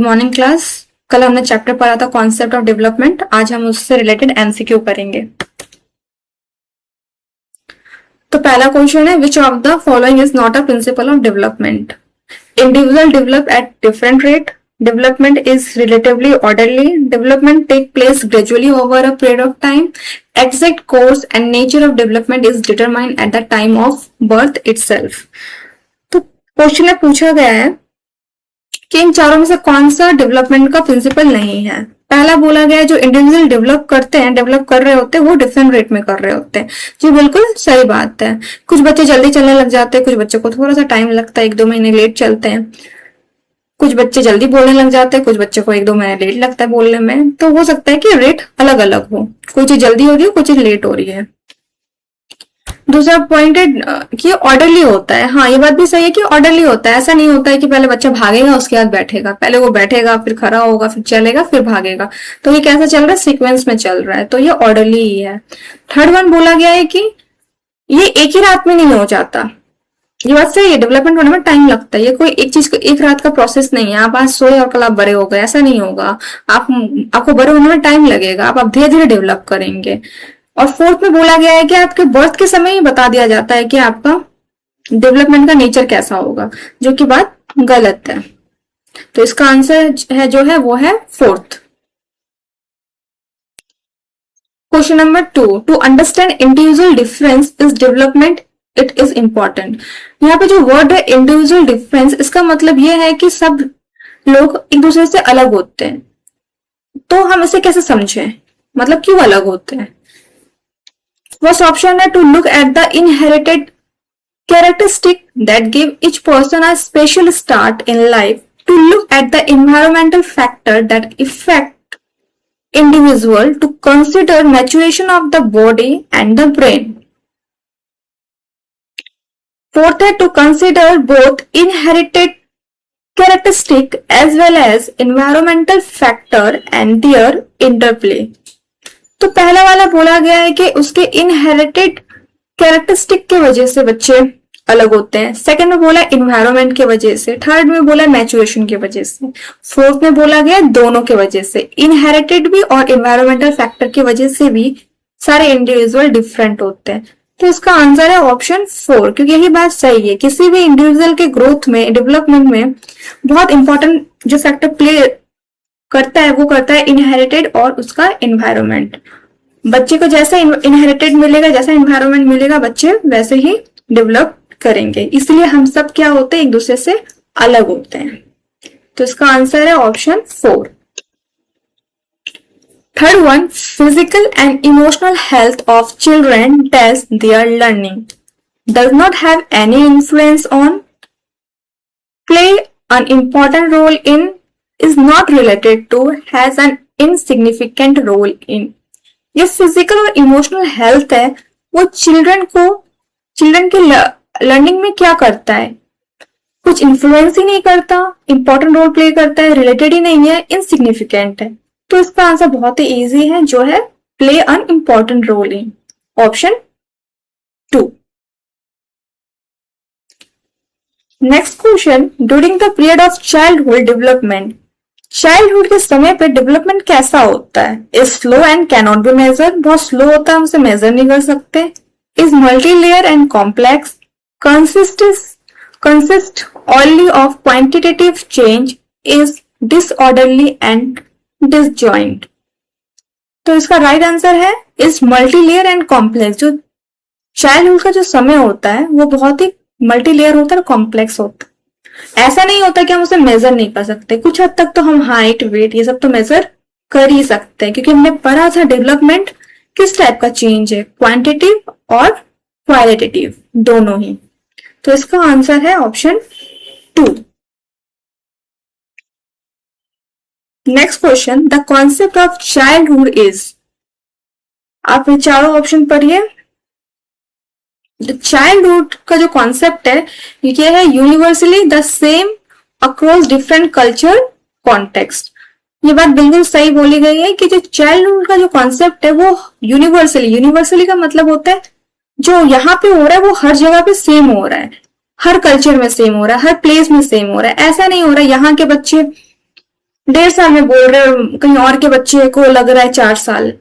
Morning class. कल हमने chapter पढ़ा था कॉन्सेप्ट ऑफ डेवलपमेंट। आज हम उससे रिलेटेड एमसीक्यू करेंगे। तो पहला क्वेश्चन है, which of the following is not a principle of development? Individual develop at different rate, development is relatively orderly, development take place gradually over a period of time, exact course and nature of development is determined at the time of birth itself. तो question में पूछा गया है कि इन चारों में से कौन सा डेवलपमेंट का प्रिंसिपल नहीं है। पहला बोला गया है जो इंडिविजुअल डेवलप करते हैं, डेवलप कर रहे होते हैं, वो डिफरेंट रेट में कर रहे होते हैं। जी बिल्कुल सही बात है। कुछ बच्चे जल्दी चलने लग जाते हैं, कुछ बच्चों को थोड़ा सा टाइम लगता है, 1-2 महीने लेट चलते हैं। कुछ बच्चे जल्दी बोलने लग जाते हैं, कुछ बच्चों को 1-2 महीने लेट लगता है बोलने में। तो हो सकता है कि रेट अलग अलग हो, कोई चीज जल्दी हो रही है, कोई चीज लेट हो रही है। दूसरा पॉइंट है कि ऑर्डरली होता है। हाँ, ये बात भी सही है कि ऑर्डरली होता है। ऐसा नहीं होता है कि पहले बच्चा भागेगा उसके बाद बैठेगा, पहले वो बैठेगा फिर खड़ा होगा फिर चलेगा फिर भागेगा। तो ये कैसा चल रहा है? सीक्वेंस में चल रहा है। तो ये ऑर्डरली ही है। थर्ड वन बोला गया है कि ये एक ही रात में नहीं हो जाता। ये बात सही है, डेवलपमेंट होने में टाइम लगता है। ये कोई एक चीज को एक रात का प्रोसेस नहीं है। आप आज सोए और कल आप बड़े हो गए, ऐसा नहीं होगा। आपको बड़े होने में टाइम लगेगा। आप धीरे धीरे डेवलप करेंगे। और फोर्थ में बोला गया है कि आपके बर्थ के समय ही बता दिया जाता है कि आपका डेवलपमेंट का नेचर कैसा होगा, जो कि बात गलत है। तो इसका आंसर है जो है वो है fourth. Question number 2, to understand individual difference is development it is important. यहाँ पे जो वर्ड है इंडिविजुअल डिफरेंस, इसका मतलब ये है कि सब लोग एक दूसरे से अलग होते हैं। तो हम इसे कैसे समझें, मतलब क्यों अलग होते हैं? फर्स्ट ऑप्शन है to look at the inherited characteristic that give each person a special start in life, to look at the environmental factor that affect individual, to consider maturation of the body and the brain. Fourth है to consider both inherited characteristic as well as environmental factor and their interplay. तो पहला वाला बोला गया है कि उसके inherited characteristic के वजह से बच्चे अलग होते हैं। सेकंड में बोला इन्वायरमेंट के वजह से। थर्ड में बोला मैचुरेशन की वजह से। फोर्थ में बोला गया दोनों के वजह से, इनहेरिटेड भी और इन्वायरमेंटल फैक्टर की वजह से भी सारे इंडिविजुअल डिफरेंट होते हैं। तो इसका आंसर है ऑप्शन 4, क्योंकि यही बात सही है। किसी भी इंडिविजुअल के ग्रोथ में, डेवलपमेंट में बहुत इंपॉर्टेंट जो फैक्टर प्ले करता है वो करता है इनहेरिटेड और उसका एनवायरनमेंट। बच्चे को जैसा इनहेरिटेड मिलेगा, जैसा एनवायरनमेंट मिलेगा, बच्चे वैसे ही डेवलप करेंगे। इसलिए हम सब क्या होते हैं, एक दूसरे से अलग होते हैं। तो इसका आंसर है option 4। Third one, physical and emotional health of children dash their learning does not have any influence on, play an important role in, is not related to, has an insignificant role in। ये physical और emotional health है, वो children के learning में क्या करता है? कुछ इन्फ्लुएंस ही नहीं करता, इंपॉर्टेंट रोल प्ले करता है, रिलेटेड ही नहीं है, इनसिग्निफिकेंट है। तो इसका आंसर बहुत ही इजी है, जो है play an important role in, option 2। Next question, during the period of childhood development, childhood के समय पे डेवलपमेंट कैसा होता है? Is slow and cannot be measure, बहुत स्लो होता है, हम उसे मेजर नहीं कर सकते। Is multi layer and complex, consist only of quantitative change, is disorderly and disjoint. तो इसका राइट आंसर है is multi layer and complex. जो चाइल्डहुड का जो समय होता है वो बहुत ही मल्टी लेयर होता है, कॉम्प्लेक्स होता है। ऐसा नहीं होता कि हम उसे मेजर नहीं कर सकते। कुछ हद तक तो हम हाइट, वेट ये सब तो मेजर कर ही सकते हैं, क्योंकि हमने पढ़ा था डेवलपमेंट किस टाइप का चेंज है, क्वांटिटेटिव और क्वालिटेटिव दोनों ही। तो इसका आंसर है option 2। Next question, the concept of childhood is, आप ये चारों ऑप्शन पढ़िए। चाइल्डहुड का जो कॉन्सेप्ट है ये है universally the same across different culture context. ये बात बिल्कुल सही बोली गई है कि जो चाइल्डहुड का जो कॉन्सेप्ट है वो यूनिवर्सली का मतलब होता है जो यहाँ पे हो रहा है वो हर जगह पे सेम हो रहा है, हर कल्चर में सेम हो रहा है, हर प्लेस में सेम हो रहा है। ऐसा नहीं हो रहा है यहाँ के बच्चे 1.5 साल में बोल रहे हो, कहीं और के बच्चे को लग रहा है 4 साल।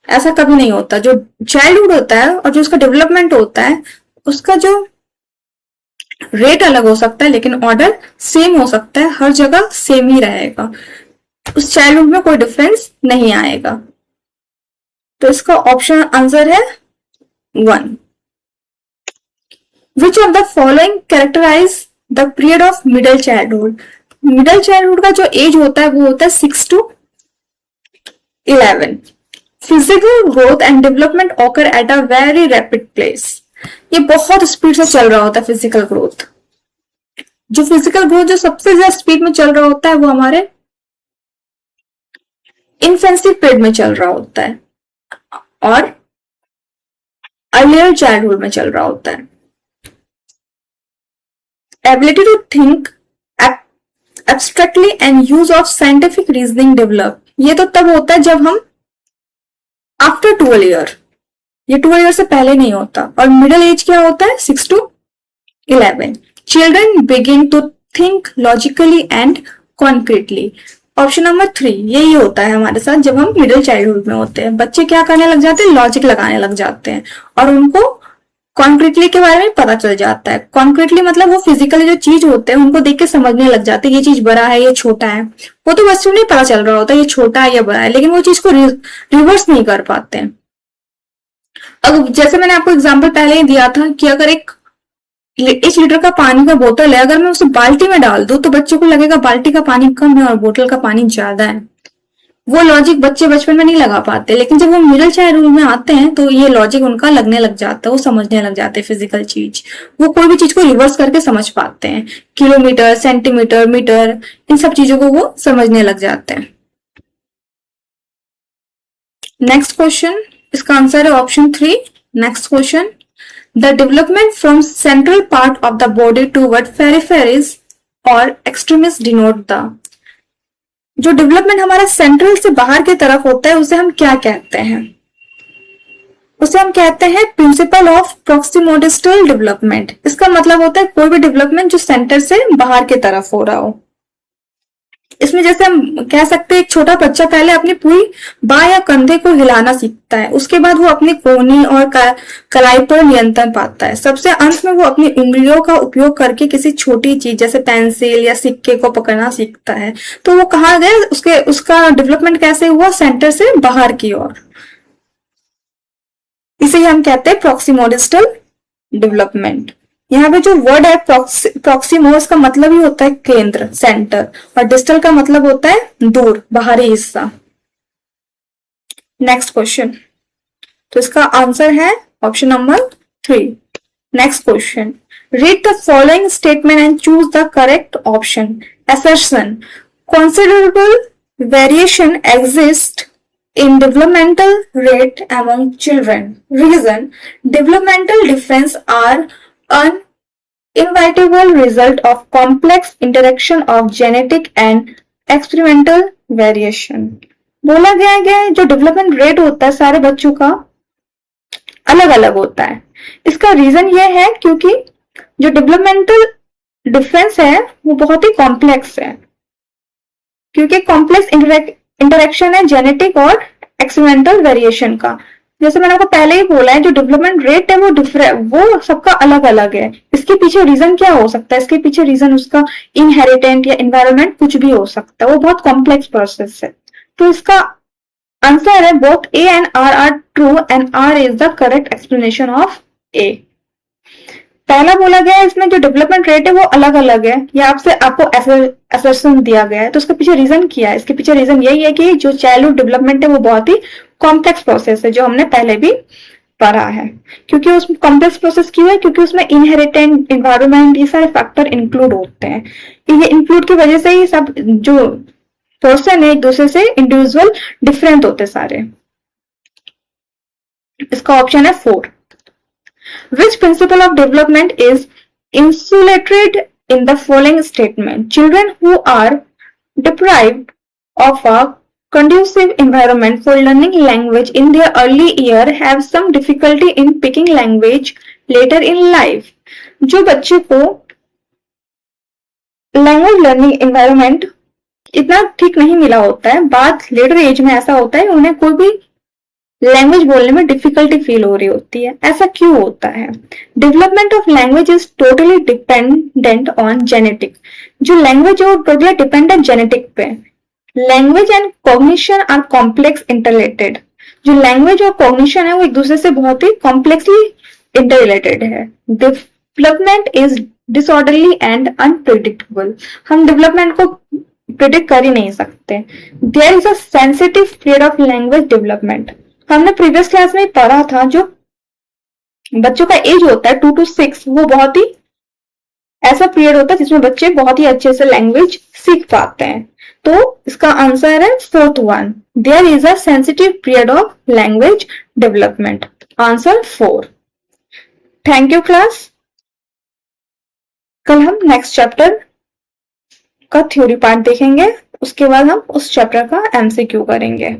ऐसा कभी नहीं होता। जो चाइल्डहुड होता है और जो उसका डेवलपमेंट होता है, उसका जो रेट अलग हो सकता है लेकिन ऑर्डर सेम हो सकता है, हर जगह सेम ही रहेगा, उस चाइल्डहुड में कोई डिफरेंस नहीं आएगा। तो इसका ऑप्शन आंसर है 1। Which of the following characterize the period of middle childhood? Middle childhood का जो एज होता है वो होता है 6 to 11। Physical growth and development occur at a very rapid pace. ये बहुत स्पीड से चल रहा होता है फिजिकल ग्रोथ। जो फिजिकल ग्रोथ जो सबसे ज्यादा स्पीड में चल रहा होता है वो हमारे इन्फेंसी पीरियड में चल रहा होता है और अर्लियर चाइल्डहुड में चल रहा होता है। Ability to think abstractly and use of scientific reasoning develop. ये तो तब होता है जब हम आफ्टर 12 ईयर, ये 12 ईयर से पहले नहीं होता। और मिडिल एज क्या होता है? 6 to 11। Children begin to think logically and concretely. Option number 3 यही होता है हमारे साथ जब हम मिडिल चाइल्डहुड में होते हैं। बच्चे क्या करने लग जाते हैं? लॉजिक लगाने लग जाते हैं और उनको कॉन्क्रीटली के बारे में पता चल जाता है। कॉन्क्रीटली मतलब वो फिजिकली जो चीज होते हैं उनको देख के समझने लग जाते हैं, ये चीज बड़ा है, ये छोटा है। वो तो बच्चों नहीं पता चल रहा होता ये छोटा है या बड़ा है, लेकिन वो चीज को रिवर्स नहीं कर पाते हैं। अब जैसे मैंने आपको एग्जाम्पल पहले ही दिया था कि अगर 1 लीटर का पानी का बोतल है, अगर मैं उसे बाल्टी में डाल दूं तो बच्चे को लगेगा बाल्टी का पानी कम है और बोतल का पानी ज्यादा है। वो लॉजिक बच्चे बचपन में नहीं लगा पाते, लेकिन जब वो मिडिल चाइल्डहुड में आते हैं तो ये लॉजिक उनका लगने लग जाता है, वो समझने लग जाते हैं फिजिकल चीज। वो कोई भी चीज को रिवर्स करके समझ पाते हैं, किलोमीटर, सेंटीमीटर, मीटर, इन सब चीजों को वो समझने लग जाते हैं। नेक्स्ट क्वेश्चन, इसका आंसर है option 3। Next question, the development from central part of the body toward peripheries और एक्सट्रीमिस डिनोट द। जो डेवलपमेंट हमारा सेंट्रल से बाहर की तरफ होता है उसे हम क्या कहते हैं? उसे हम कहते हैं प्रिंसिपल ऑफ प्रॉक्सिमोडिस्टल डेवलपमेंट। इसका मतलब होता है कोई भी डेवलपमेंट जो सेंटर से बाहर की तरफ हो रहा हो। इसमें जैसे हम कह सकते हैं एक छोटा बच्चा पहले अपनी पूरी बाह या कंधे को हिलाना सीखता है, उसके बाद वो अपनी कोहनी और कलाई पर नियंत्रण पाता है। सबसे अंत में वो अपनी उंगलियों का उपयोग करके किसी छोटी चीज जैसे पेंसिल या सिक्के को पकड़ना सीखता है। तो वो कहाँ गए? उसका डेवलपमेंट कैसे हुआ? सेंटर से बाहर की ओर। इसे हम कहते हैं प्रॉक्सिमोडिस्टल डेवलपमेंट। यहाँ पे जो वर्ड है प्रॉक्सिमोस का मतलब ही होता है केंद्र, सेंटर, और डिस्टल का मतलब होता है दूर, बाहरी हिस्सा। नेक्स्ट क्वेश्चन, तो इसका आंसर है option number 3। Next question, read the following statement and choose the correct option. Assertion, considerable variation exists in developmental rate among children. Reason, developmental difference are an inevitable result of complex interaction of genetic and experimental variation. बोला गया है जो development rate होता है सारे बच्चों का अलग अलग होता है। इसका रीजन ये है क्योंकि जो डेवलपमेंटल डिफरेंस है वो बहुत ही कॉम्प्लेक्स है, क्योंकि कॉम्प्लेक्स इंटरेक्शन है जेनेटिक और एक्सपेरिमेंटल वेरिएशन का। जैसे मैंने आपको पहले ही बोला है जो डेवलपमेंट रेट है वो सबका अलग अलग है। इसके पीछे रीजन क्या हो सकता है? इसके पीछे रीजन उसका इनहेरिटेंट या एनवायरनमेंट कुछ भी हो सकता है, वो बहुत कॉम्प्लेक्स प्रोसेस है। तो इसका आंसर है both A and R true and R is the correct explanation of A. पहला बोला गया है इसमें जो डेवलपमेंट रेट है वो अलग अलग है, या आपको असर्शन दिया गया है, तो उसके पीछे रीजन क्या है? इसके पीछे रीजन यही है कि जो चाइल्डहुड डेवलपमेंट है वो बहुत ही कॉम्प्लेक्स प्रोसेस है, जो हमने पहले भी पढ़ा है। क्योंकि उसमें कॉम्प्लेक्स प्रोसेस क्यों है? क्योंकि उसमें इनहेरिटेंट, एनवायरमेंट, ये सारे फैक्टर इंक्लूड होते हैं। ये इंक्लूड की वजह से ही सब जो पर्सन है एक दूसरे से इंडिविजुअल डिफरेंट होते सारे। इसका ऑप्शन है 4। Which principle of development is insulated in the following statement? Children who are deprived of a conducive environment for learning language in their early year have some difficulty in picking language later in life. जो बच्चे को language learning environment इतना ठीक नहीं मिला होता है, बात लेटर एज में ऐसा होता है उन्हें कोई भी लैंग्वेज बोलने में डिफिकल्टी फील हो रही होती है। ऐसा क्यों होता है? Development of language is totally dependent on genetic. जो लैंग्वेज है वो टोटली डिपेंड है जेनेटिक पे। Language and cognition are complex interrelated. जो लैंग्वेज और कॉग्निशन है वो एक दूसरे से बहुत ही कॉम्प्लेक्सली इंटररिलेटेड है। Development is disorderly and unpredictable. हम डेवलपमेंट को प्रिडिक्ट कर ही नहीं सकते। There is a sensitive period of language development. हमने प्रीवियस क्लास में पढ़ा था जो बच्चों का एज होता है 2 to 6, वो बहुत ही ऐसा पीरियड होता है जिसमें बच्चे बहुत ही अच्छे से लैंग्वेज सीख पाते हैं। तो इसका आंसर है fourth one, there is a sensitive period of language development. Answer 4। Thank you class. कल हम नेक्स्ट चैप्टर का थ्योरी पार्ट देखेंगे, उसके बाद हम उस चैप्टर का एमसीक्यू करेंगे।